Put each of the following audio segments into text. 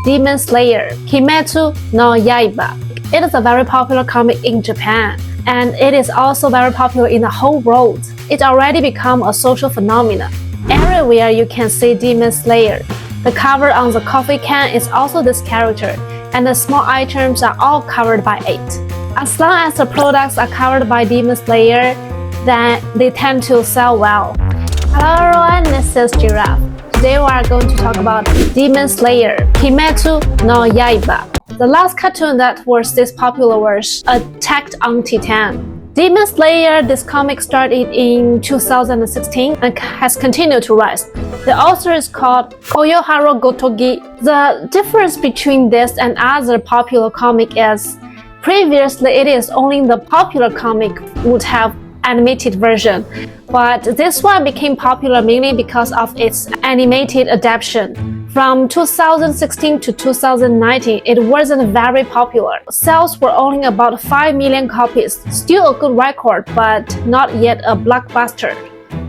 Demon Slayer, Kimetsu no Yaiba. It is a very popular comic in Japan, and it is also very popular in the whole world. It already become a social phenomenon. Everywhere you can see Demon Slayer. The cover on the coffee can is also this character, and the small items are all covered by it. As long as the products are covered by Demon Slayer, then they tend to sell well. Hello everyone, this is Giraffe. Today we are going to talk about Demon Slayer, Kimetsu no Yaiba. The last cartoon that was this popular was Attack on Titan. Demon Slayer, this comic started in 2016 and has continued to rise. The author is called Koyoharo Gotogi. The difference between this and other popular comic is previously it is only the popular comic would have animated version, but this one became popular mainly because of its animated adaptation. From 2016 to 2019, it wasn't very popular. Sales were only about 5 million copies, still a good record, but not yet a blockbuster.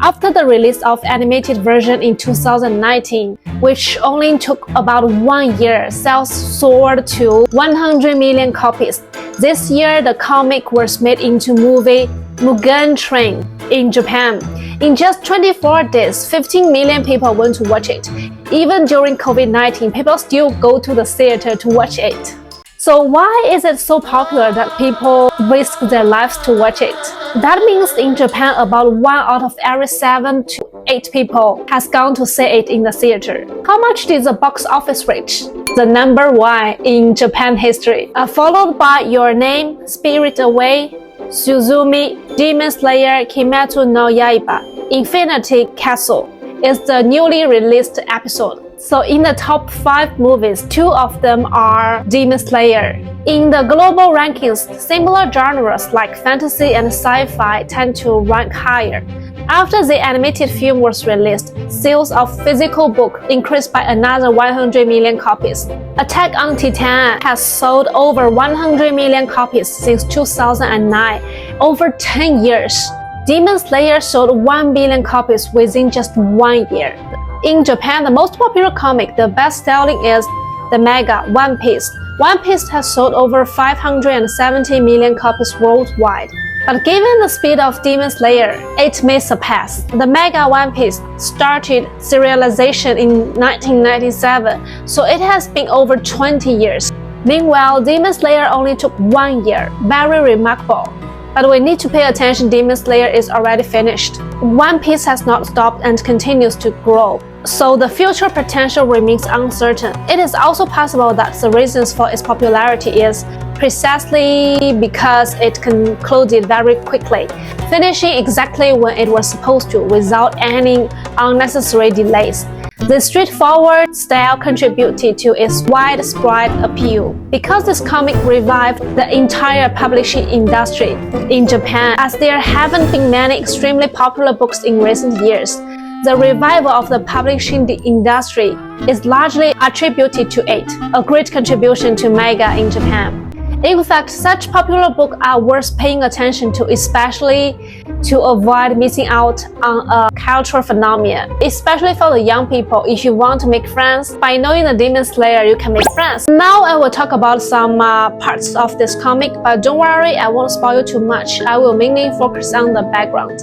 After the release of animated version in 2019, which only took about 1 year, sales soared to 100 million copies. This year, the comic was made into movie Mugen Train in Japan. In just 24 days, 15 million people went to watch it. Even during COVID-19, people still go to the theater to watch it. So why is it so popular that people risk their lives to watch it? That means in Japan, about 1 out of every 7 to 8 people has gone to see it in the theater. How much did the box office reach? The number 1 in Japan history, followed by Your Name, Spirit Away, Suzumi, Demon Slayer, Kimetsu no Yaiba, Infinity Castle is the newly released episode. So in the top 5 movies, 2 of them are Demon Slayer. In the global rankings, similar genres like fantasy and sci-fi tend to rank higher. After the animated film was released, sales of physical book increased by another 100 million copies. Attack on Titan has sold over 100 million copies since 2009, over 10 years. Demon Slayer sold 1 billion copies within just 1 year. In Japan, the most popular comic, the best-selling is the manga One Piece. One Piece has sold over 570 million copies worldwide. But given the speed of Demon Slayer, it may surpass. The manga One Piece started serialization in 1997, so it has been over 20 years. Meanwhile, Demon Slayer only took 1 year, very remarkable. But we need to pay attention, Demon Slayer is already finished. One Piece has not stopped and continues to grow, so the future potential remains uncertain. It is also possible that the reasons for its popularity is precisely because it concluded very quickly, finishing exactly when it was supposed to without any unnecessary delays. The straightforward style contributed to its widespread appeal. Because this comic revived the entire publishing industry in Japan, as there haven't been many extremely popular books in recent years, the revival of the publishing industry is largely attributed to it, a great contribution to manga in Japan. In fact, such popular books are worth paying attention to, especially to avoid missing out on a cultural phenomenon. Especially for the young people, if you want to make friends, by knowing the Demon Slayer, you can make friends. Now I will talk about some parts of this comic, but don't worry, I won't spoil you too much. I will mainly focus on the background.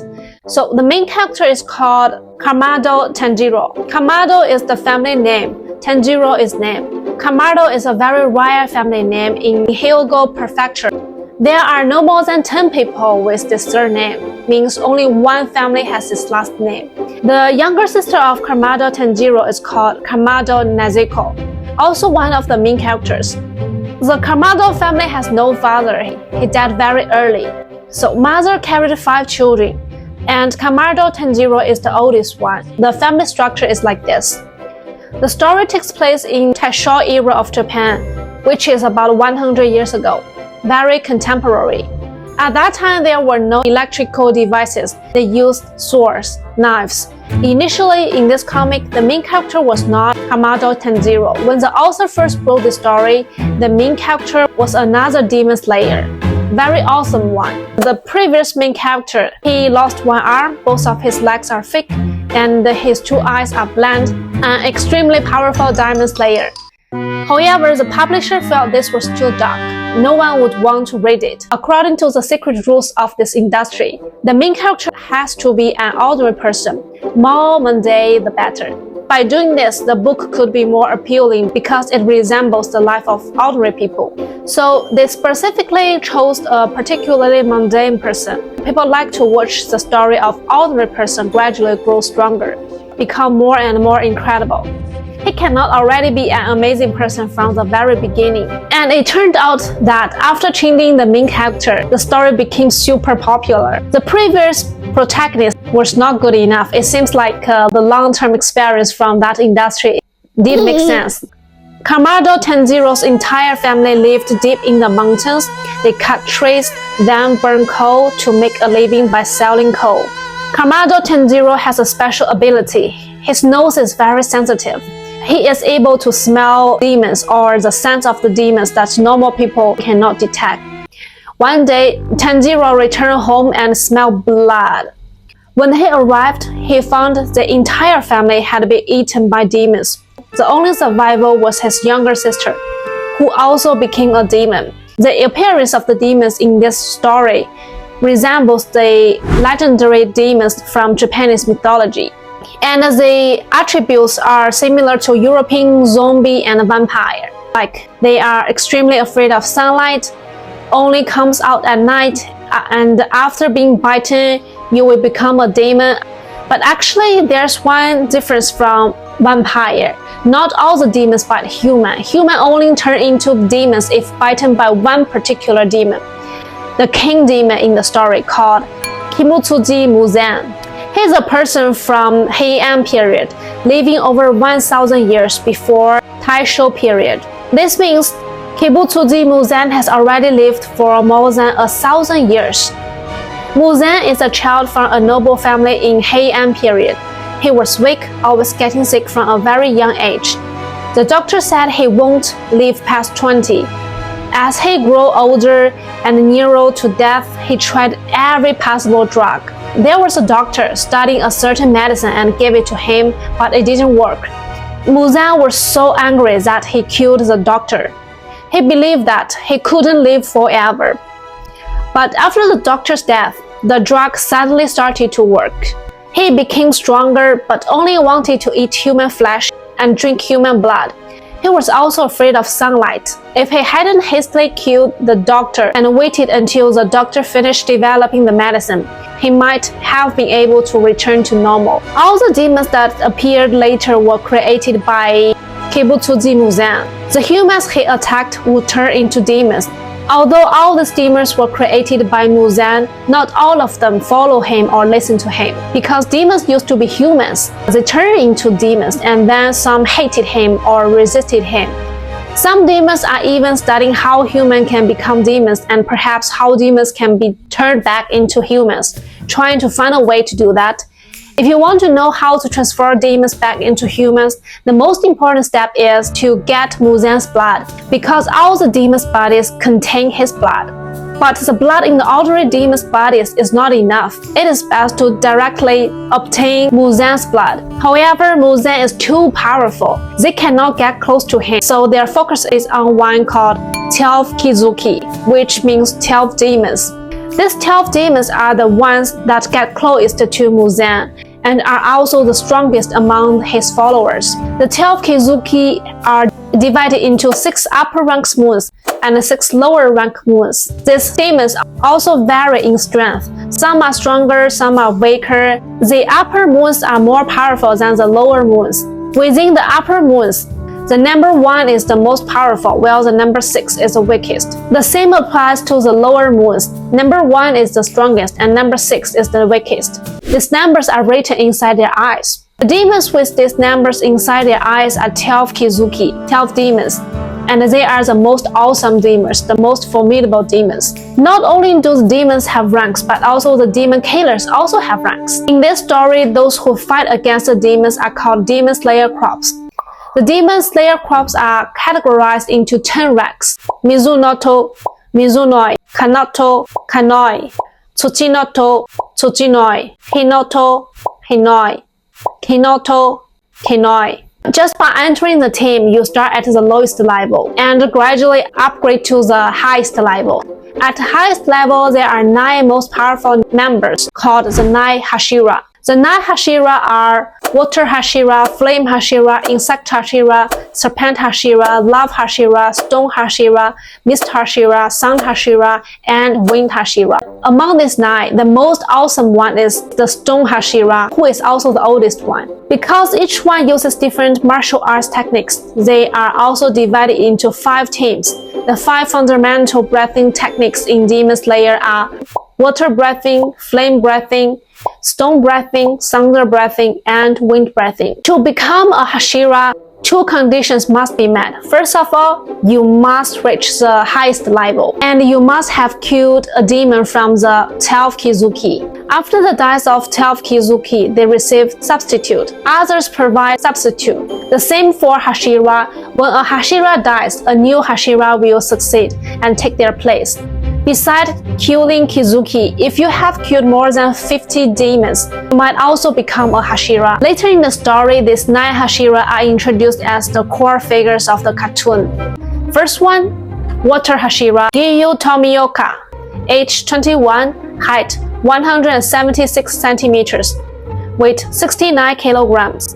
So the main character is called Kamado Tanjiro. Kamado is the family name. Tanjiro is name. Kamado is a very rare family name in Hyogo Prefecture. There are no more than 10 people with this surname, means only one family has this last name. The younger sister of Kamado Tanjiro is called Kamado Nezuko, also one of the main characters. The Kamado family has no father, he died very early. So mother carried 5 children, and Kamado Tanjiro is the oldest one. The family structure is like this. The story takes place in Taisho era of Japan, which is about 100 years ago, very contemporary. At that time, there were no electrical devices. They used swords, knives. Initially, in this comic, the main character was not Kamado Tanjiro. When the author first wrote the story, the main character was another Demon Slayer. Very awesome one. The previous main character, he lost one arm, both of his legs are fake, and his 2 eyes are blank, an extremely powerful Demon Slayer. However, the publisher felt this was too dark. No one would want to read it. According to the secret rules of this industry, the main character has to be an ordinary person. More mundane, the better. By doing this, the book could be more appealing because it resembles the life of ordinary people. So they specifically chose a particularly mundane person. People like to watch the story of ordinary person gradually grow stronger, become more and more incredible. He cannot already be an amazing person from the very beginning. And it turned out that after changing the main character, the story became super popular. The previous protagonist was not good enough. It seems like the long-term experience from that industry did make sense. Kamado Tenjiro's entire family lived deep in the mountains. They cut trees, then burn coal to make a living by selling coal. Kamado Tenjiro has a special ability. His nose is very sensitive. He is able to smell demons or the scent of the demons that normal people cannot detect. One day, Tenjiro returned home and smelled blood. When he arrived, he found the entire family had been eaten by demons. The only survivor was his younger sister, who also became a demon. The appearance of the demons in this story resembles the legendary demons from Japanese mythology. And the attributes are similar to European zombie and vampire. Like, they are extremely afraid of sunlight, only comes out at night, and after being bitten, you will become a demon. But actually, there's one difference from vampire. Not all the demons bite human. Human only turn into demons if bitten by one particular demon. The king demon in the story called Kimetsu Muzan. He is a person from Heian period, living over 1,000 years before Taisho period. This means Kimetsu Muzan has already lived for more than 1,000 years. Muzan is a child from a noble family in Heian period. He was weak, always getting sick from a very young age. The doctor said he won't live past 20. As he grew older and nearer to death, he tried every possible drug. There was a doctor studying a certain medicine and gave it to him, but it didn't work. Muzan was so angry that he killed the doctor. He believed that he couldn't live forever. But after the doctor's death, the drug suddenly started to work. He became stronger, but only wanted to eat human flesh and drink human blood. He was also afraid of sunlight. If he hadn't hastily killed the doctor and waited until the doctor finished developing the medicine, he might have been able to return to normal. All the demons that appeared later were created by Kimetsu Muzan. The humans he attacked would turn into demons. Although all these demons were created by Muzan, not all of them follow him or listen to him. Because demons used to be humans, they turned into demons, and then some hated him or resisted him. Some demons are even studying how humans can become demons and perhaps how demons can be turned back into humans, trying to find a way to do that. If you want to know how to transfer demons back into humans, the most important step is to get Muzan's blood, because all the demons' bodies contain his blood. But the blood in the ordinary demons' bodies is not enough. It is best to directly obtain Muzan's blood. However, Muzan is too powerful. They cannot get close to him, so their focus is on one called 12 Kizuki, which means 12 demons. These 12 demons are the ones that get closest to Muzan and are also the strongest among his followers. The 12 Kizuki are divided into 6 upper rank moons and 6 lower rank moons. These demons also vary in strength. Some are stronger, some are weaker. The upper moons are more powerful than the lower moons. Within the upper moons, the number 1 is the most powerful, while the number 6 is the weakest. The same applies to the lower moons. Number 1 is the strongest and number 6 is the weakest. These numbers are written inside their eyes. The demons with these numbers inside their eyes are 12 Kizuki, 12 demons. And they are the most awesome demons, the most formidable demons. Not only do the demons have ranks, but also the demon killers also have ranks. In this story, those who fight against the demons are called Demon Slayer Corps. The Demon Slayer Corps are categorized into 10 ranks: Mizunoto, Mizunoi, Kanoto, Kanoi, Tsuchinoto, Tsuchinoi, Hinoto, Hinoi, Kinoto, Kinoi. Just by entering the team, you start at the lowest level and gradually upgrade to the highest level. At the highest level, there are 9 most powerful members called the 9 Hashira. The 9 Hashira are Water Hashira, Flame Hashira, Insect Hashira, Serpent Hashira, Love Hashira, Stone Hashira, Mist Hashira, Sound Hashira, and Wind Hashira. Among these 9, the most awesome one is the Stone Hashira, who is also the oldest one. Because each one uses different martial arts techniques, they are also divided into 5 teams. The 5 fundamental breathing techniques in Demon Slayer are water breathing, flame breathing, stone breathing, thunder breathing, and wind breathing. To become a Hashira, 2 conditions must be met. First of all, you must reach the highest level, and you must have killed a demon from the 12 Kizuki. After the death of 12 Kizuki, they receive substitute. Others provide substitute. The same for Hashira. When a Hashira dies, a new Hashira will succeed and take their place. Besides killing Kizuki, if you have killed more than 50 demons, you might also become a Hashira. Later in the story, these 9 Hashira are introduced as the core figures of the cartoon. First one, Water Hashira, Giyu Tomioka, age 21, height 176 centimeters, weight 69 kilograms.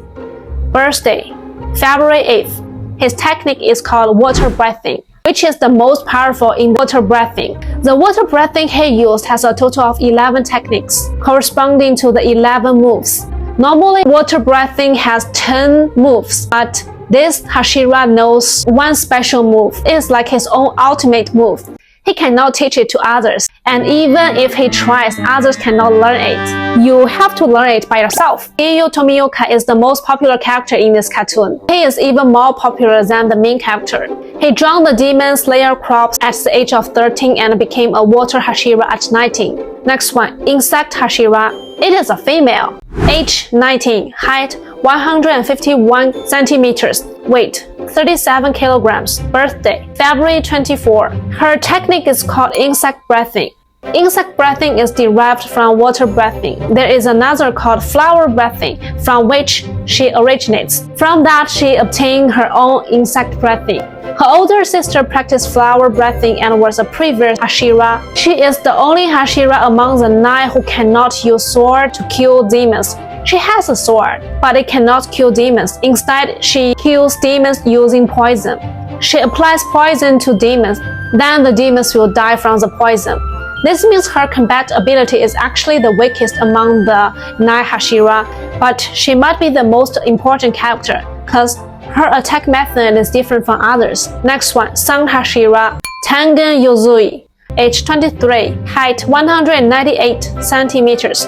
Birthday, February 8th. His technique is called water breathing, which is the most powerful in water breathing. The water breathing he used has a total of 11 techniques, corresponding to the 11 moves. Normally, water breathing has 10 moves, but this Hashira knows one special move. It is like his own ultimate move. He cannot teach it to others, and even if he tries, others cannot learn it. You have to learn it by yourself. Giyu Tomioka is the most popular character in this cartoon. He is even more popular than the main character. He joined the Demon Slayer Corps at the age of 13 and became a Water Hashira at 19. Next one, Insect Hashira. It is a female. Age 19, height 151 centimeters, weight 37 kilograms. Birthday, February 24. Her technique is called insect breathing. Insect breathing is derived from water breathing. There is another called flower breathing, from which she originates. From that, she obtained her own insect breathing. Her older sister practiced flower breathing and was a previous Hashira. She is the only Hashira among the 9 who cannot use sword to kill demons. She has a sword, but it cannot kill demons. Instead, she kills demons using poison. She applies poison to demons, then the demons will die from the poison. This means her combat ability is actually the weakest among the 9 Hashira, but she might be the most important character, because her attack method is different from others. Next one, Sun Hashira, Tengen Yuzui, age 23, height 198 centimeters,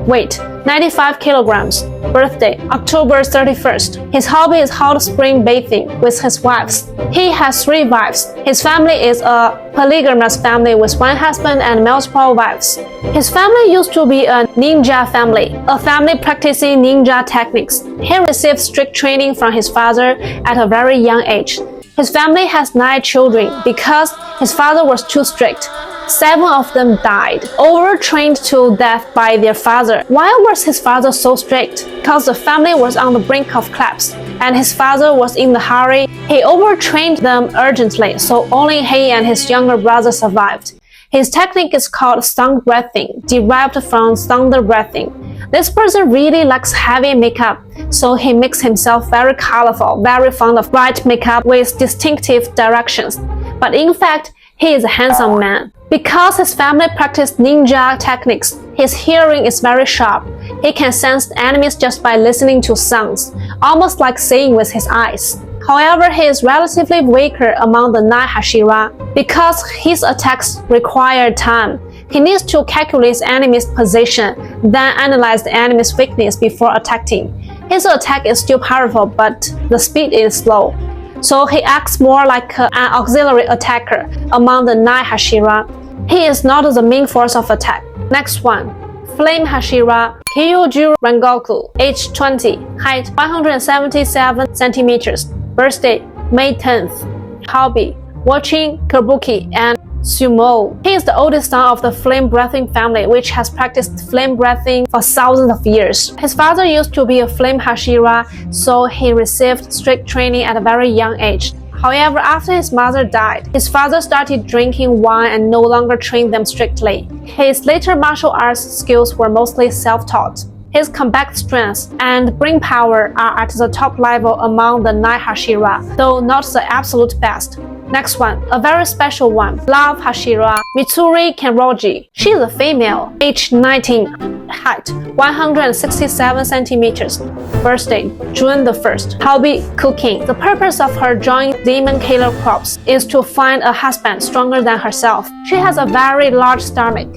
weight 95 kilograms. Birthday, October 31st. His hobby is hot spring bathing with his wives. He has 3 wives. His family is a polygamous family with 1 husband and multiple wives. His family used to be a ninja family, a family practicing ninja techniques. He received strict training from his father at a very young age. His family has 9 children because his father was too strict. 7 of them died, overtrained to death by their father. Why was his father so strict? Because the family was on the brink of collapse, and his father was in the hurry. He overtrained them urgently, so only he and his younger brother survived. His technique is called sound breathing, derived from thunder breathing. This person really likes heavy makeup, so he makes himself very colorful, very fond of bright makeup with distinctive directions. But in fact, he is a handsome man. Because his family practiced ninja techniques, his hearing is very sharp. He can sense enemies just by listening to sounds, almost like seeing with his eyes. However, he is relatively weaker among the 9 Hashira. Because his attacks require time, he needs to calculate the enemy's position, then analyze the enemy's weakness before attacking. His attack is still powerful, but the speed is slow. So he acts more like an auxiliary attacker among the 9 Hashira. He is not the main force of attack. Next one, Flame Hashira, Kyujiro Rengoku, age 20, height 177 centimeters. Birthday, May 10th. Hobby, watching kabuki and Sumo. He is the oldest son of the flame-breathing family, which has practiced flame breathing for thousands of years. His father used to be a flame hashira, so he received strict training at a very young age. However, after his mother died, his father started drinking wine and no longer trained them strictly. His later martial arts skills were mostly self-taught. His combat strength and brain power are at the top level among the 9 hashira, though not the absolute best. Next one, a very special one, Love Hashira, Mitsuri Kenroji. She is a female, age 19, height 167 centimeters, birthday June the 1st, hobby cooking. The purpose of her joining Demon Killer Corps is to find a husband stronger than herself. She has a very large stomach.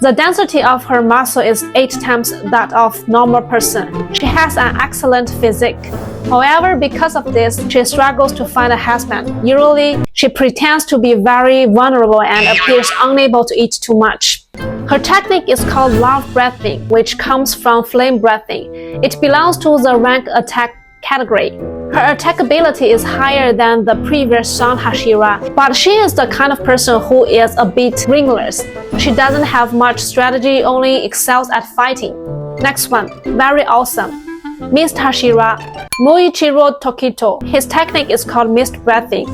The density of her muscle is 8 times that of normal person. She has an excellent physique. However, because of this, she struggles to find a husband. Usually, she pretends to be very vulnerable and appears unable to eat too much. Her technique is called love breathing, which comes from flame breathing. It belongs to the rank attack category. Her attack ability is higher than the previous Sun Hashira, but she is the kind of person who is a bit ringless. She doesn't have much strategy, only excels at fighting. Next one, very awesome. Mist Hashira, Muichiro Tokito. His technique is called mist breathing,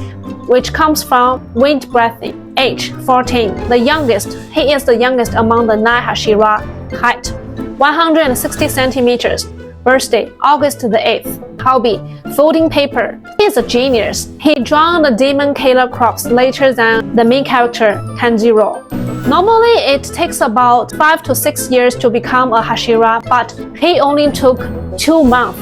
which comes from wind breathing. Age 14, the youngest. He is the youngest among the 9 Hashira. Height 160 centimeters. Birthday August the 8th. Hobby folding paper. He is a genius. He joined the Demon Killer Corps later than the main character Kanjiro. Normally, it takes about 5 to 6 years to become a Hashira, but he only took 2 months.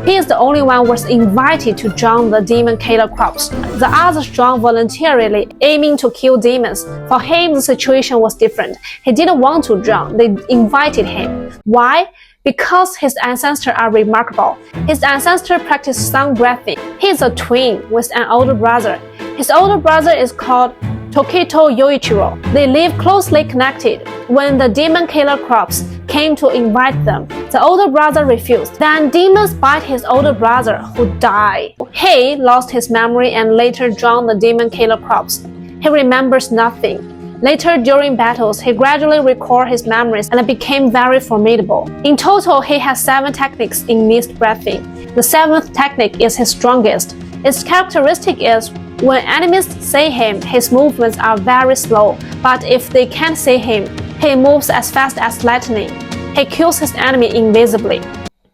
He is the only one who was invited to join the Demon Killer Corps. The others joined voluntarily, aiming to kill demons. For him, the situation was different. He didn't want to join. They invited him. Why? Because his ancestors are remarkable. His ancestors practiced sun breathing. He is a twin with an older brother. His older brother is called Tokito Yoichiro. They live closely connected. When the Demon Killer Corps came to invite them, the older brother refused. Then demons bite his older brother, who died. He lost his memory and later joined the Demon Killer Corps. He remembers nothing. Later, during battles, he gradually recalled his memories and became very formidable. In total, he has 7 techniques in mist breathing. The 7th technique is his strongest. Its characteristic is when enemies see him, his movements are very slow, but if they can't see him, he moves as fast as lightning. He kills his enemy invisibly.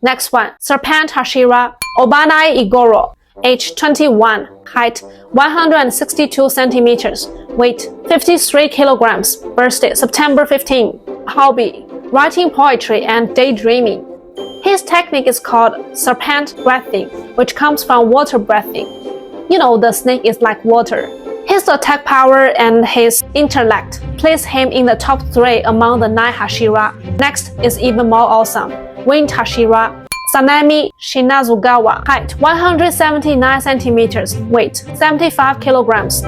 Next one, Serpent Hashira, Obanai Igoro. Age 21, height 162 centimeters, weight 53 kilograms, birthday September 15. Hobby, writing poetry and daydreaming. His technique is called serpent breathing, which comes from water breathing. You know, the snake is like water. His attack power and his intellect place him in the top 3 among the 9 Hashira. Next is even more awesome, Wind Hashira, Sanemi Shinazugawa. Height 179 centimeters, weight 75 kilograms,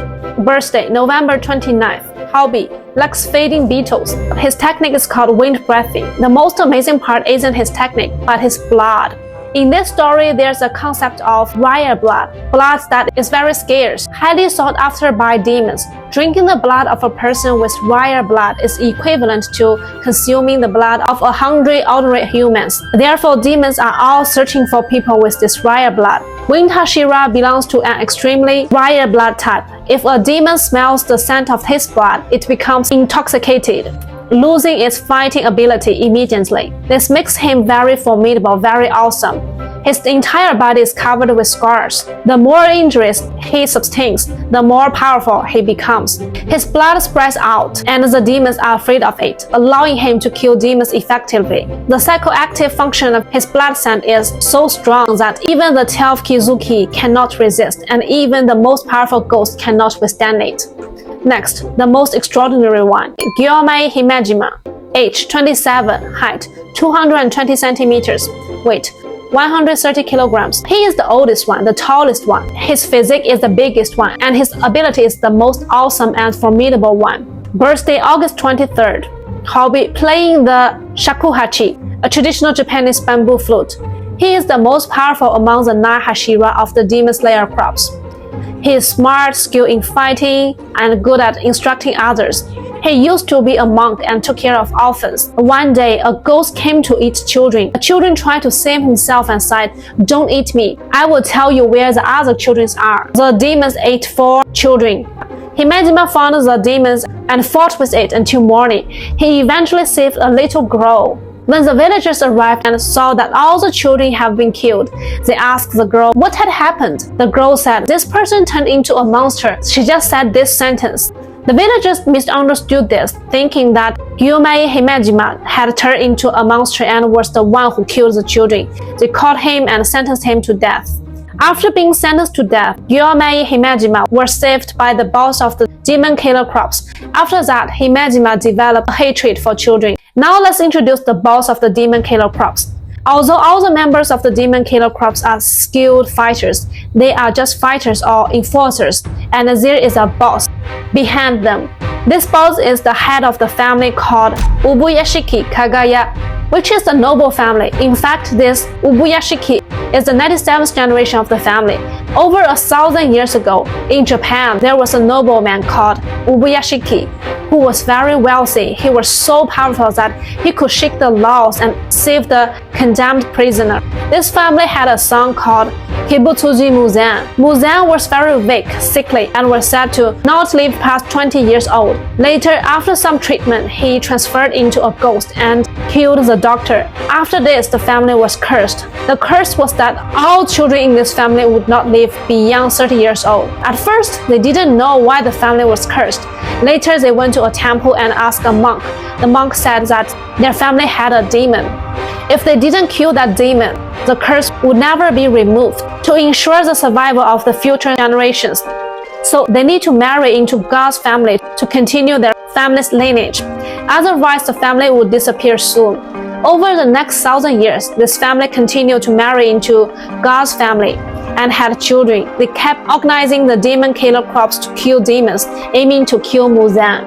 birthday November 29th. Hobby, likes feeding beetles. His technique is called wind breathing. The most amazing part isn't his technique, but his blood. In this story, there's a concept of rare blood that is very scarce, highly sought after by demons. Drinking the blood of a person with rare blood is equivalent to consuming the blood of 100 ordinary humans. Therefore, demons are all searching for people with this rare blood. Wind Hashira belongs to an extremely rare blood type. If a demon smells the scent of his blood, it becomes intoxicated, losing its fighting ability immediately. This makes him very formidable, very awesome. His entire body is covered with scars. The more injuries he sustains, the more powerful he becomes. His blood spreads out, and the demons are afraid of it, allowing him to kill demons effectively. The psychoactive function of his blood scent is so strong that even the 12 Kizuki cannot resist, and even the most powerful ghost cannot withstand it. Next, the most extraordinary one, Gyomei Himejima. Age 27, height 220 centimeters, weight 130 kilograms. He is the oldest one, the tallest one. His physique is the biggest one, and his ability is the most awesome and formidable one. Birthday August 23rd. Hobby, playing the shakuhachi, a traditional Japanese bamboo flute. He is the most powerful among the 9 Hashira of the Demon Slayer Corps. He is smart, skilled in fighting, and good at instructing others. He used to be a monk and took care of orphans. One day, a ghost came to eat children. The children tried to save himself and said, "Don't eat me. I will tell you where the other children are." The demons ate 4 children. Himejima found the demons and fought with it until morning. He eventually saved a little girl. When the villagers arrived and saw that all the children have been killed, they asked the girl what had happened. The girl said, "This person turned into a monster. She just said this sentence." The villagers misunderstood this, thinking that Gyomei Himejima had turned into a monster and was the one who killed the children. They caught him and sentenced him to death. After being sentenced to death, Gyomei Himejima was saved by the boss of the demon killer crops. After that, Himejima developed a hatred for children. Now let's introduce the boss of the demon killer crops. Although all the members of the demon killer crops are skilled fighters, they are just fighters or enforcers, and there is a boss behind them. This boss is the head of the family called Ubuyashiki Kagaya, which is the noble family. In fact, this Ubuyashiki is the 97th generation of the family. Over 1,000 years ago, in Japan, there was a nobleman called Ubuyashiki who was very wealthy. He was so powerful that he could shake the laws and save the condemned prisoner. This family had a son called Kibutsuji Muzan. Muzan was very weak, sickly, and was said to not live past 20 years old. Later, after some treatment, he transferred into a ghost and killed the doctor. After this, the family was cursed. The curse was that all children in this family would not live beyond 30 years old. At first, they didn't know why the family was cursed. Later, they went to a temple and asked a monk. The monk said that their family had a demon. If they didn't kill that demon, the curse would never be removed to ensure the survival of the future generations. So they need to marry into God's family to continue their family's lineage. Otherwise, the family would disappear soon. Over the next 1,000 years, this family continued to marry into God's family and had children. They kept organizing the demon killer crops to kill demons, aiming to kill Muzan.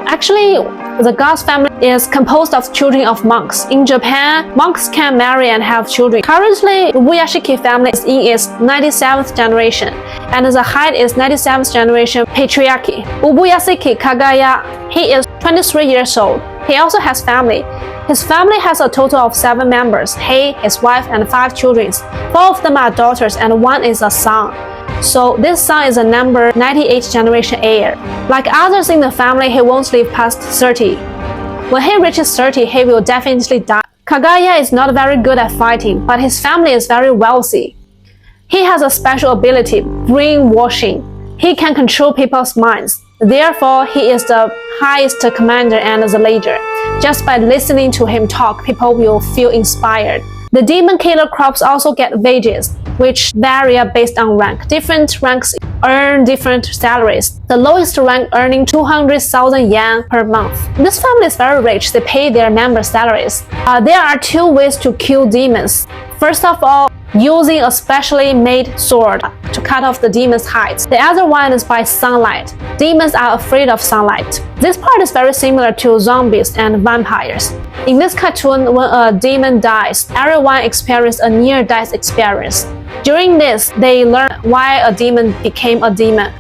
Actually, the God's family is composed of children of monks. In Japan, monks can marry and have children. Currently, the Ubuyashiki family is in its 97th generation, and the height is 97th generation patriarchy. Ubuyashiki Kagaya, he is 23 years old. He also has family. His family has a total of 7 members, he, his wife, and 5 children. 4 of them are daughters and 1 is a son. So this son is a number 98th generation heir. Like others in the family, he won't live past 30. When he reaches 30, he will definitely die. Kagaya is not very good at fighting, but his family is very wealthy. He has a special ability, brainwashing. He can control people's minds. Therefore, he is the highest commander and the leader. Just by listening to him talk, people will feel inspired. The demon killer crops also get wages, which vary based on rank. Different ranks earn different salaries. The lowest rank earning 200,000 yen per month. This family is very rich. They pay their members' salaries. There are 2 ways to kill demons. First of all, using a specially made sword to cut off the demon's hides. The other one is by sunlight. Demons are afraid of sunlight. This part is very similar to zombies and vampires. In this cartoon, when a demon dies, everyone experiences a near-death experience. During this, they learn why a demon became a demon.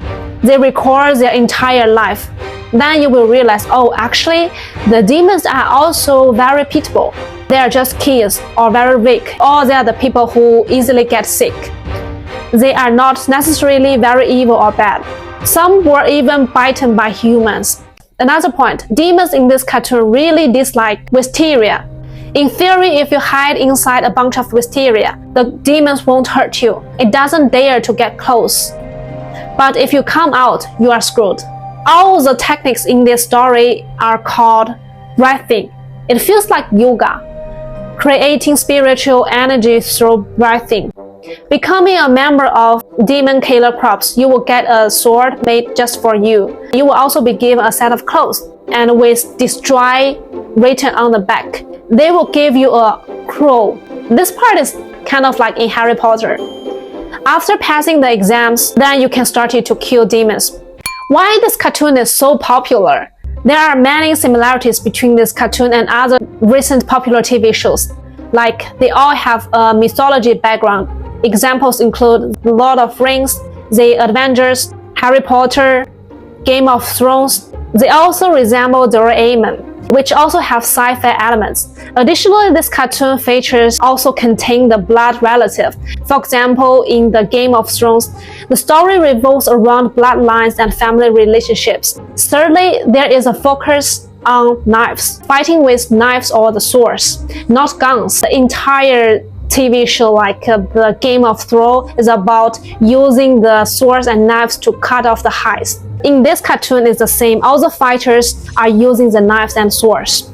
They record their entire life. Then you will realize, oh, actually, the demons are also very pitiable. They are just kids or very weak, or they are the people who easily get sick. They are not necessarily very evil or bad. Some were even bitten by humans. Another point, demons in this cartoon really dislike wisteria. In theory, if you hide inside a bunch of wisteria, the demons won't hurt you. It doesn't dare to get close. But if you come out, you are screwed. All the techniques in this story are called breathing. It feels like yoga, creating spiritual energy through breathing. Becoming a member of Demon Killer Crops, you will get a sword made just for you. You will also be given a set of clothes, and with destroy written on the back. They will give you a crow. This part is kind of like in Harry Potter. After passing the exams, then you can start to kill demons. Why this cartoon is so popular? There are many similarities between this cartoon and other recent popular TV shows. Like, they all have a mythology background. Examples include Lord of Rings, The Avengers, Harry Potter, Game of Thrones. They also resemble Doraemon, which also have sci-fi elements. Additionally, this cartoon features also contain the blood relative. For example, in the Game of Thrones, the story revolves around bloodlines and family relationships. Thirdly, there is a focus on knives, fighting with knives or the swords, not guns. The entire TV show like the Game of Thrones is about using the swords and knives to cut off the hides. In this cartoon, it's the same. All the fighters are using the knives and swords.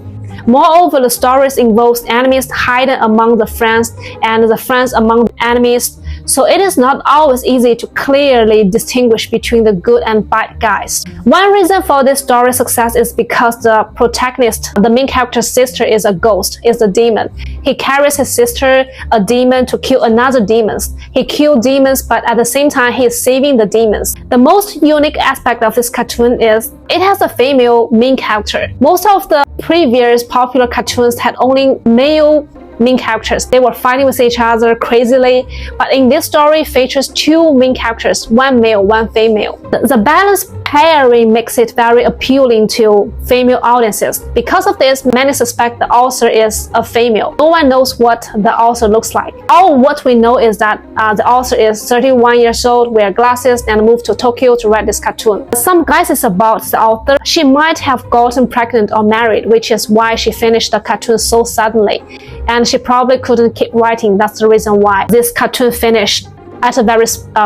Moreover, the stories involves enemies hidden among the friends and the friends among the enemies. So it is not always easy to clearly distinguish between the good and bad guys. One reason for this story's success is because the protagonist, the main character's sister, is a ghost, is a demon. He carries his sister, a demon, to kill another demons. He kills demons, but at the same time, he is saving the demons. The most unique aspect of this cartoon is it has a female main character. Most of the previous popular cartoons had only male main characters. They were fighting with each other crazily, but in this story features two main characters, one male, one female. The balanced pairing makes it very appealing to female audiences. Because of this, many suspect the author is a female. No one knows what the author looks like. All what we know is that the author is 31 years old, wears glasses, and moved to Tokyo to write this cartoon. Some guesses about the author: she might have gotten pregnant or married, which is why she finished the cartoon so suddenly. And she probably couldn't keep writing. That's the reason why this cartoon finished at a very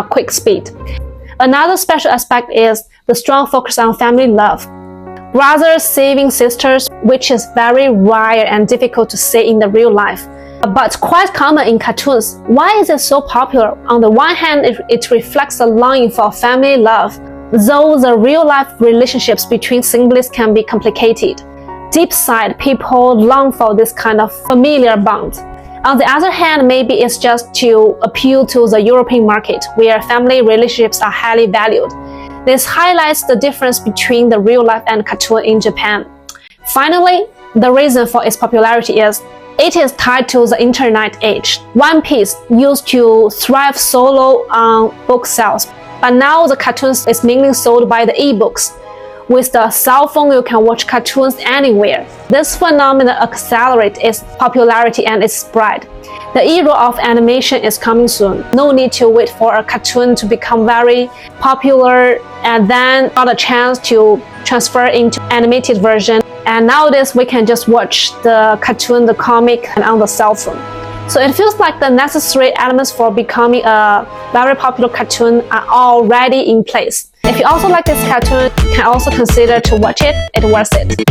quick speed. Another special aspect is the strong focus on family love. Brothers saving sisters, which is very rare and difficult to see in the real life, but quite common in cartoons. Why is it so popular? On the one hand, it reflects a longing for family love, though the real-life relationships between siblings can be complicated. Deep inside, people long for this kind of familiar bond. On the other hand, maybe it's just to appeal to the European market, where family relationships are highly valued. This highlights the difference between the real life and cartoon in Japan. Finally, the reason for its popularity is it is tied to the internet age. One Piece used to thrive solo on book sales, but now the cartoons is mainly sold by the ebooks. With the cell phone, you can watch cartoons anywhere. This phenomenon accelerates its popularity and its spread. The era of animation is coming soon. No need to wait for a cartoon to become very popular and then got a chance to transfer into animated version. And nowadays, we can just watch the cartoon, the comic, on the cell phone. So it feels like the necessary elements for becoming a very popular cartoon are already in place. If you also like this cartoon, you can also consider to watch it. It's worth it.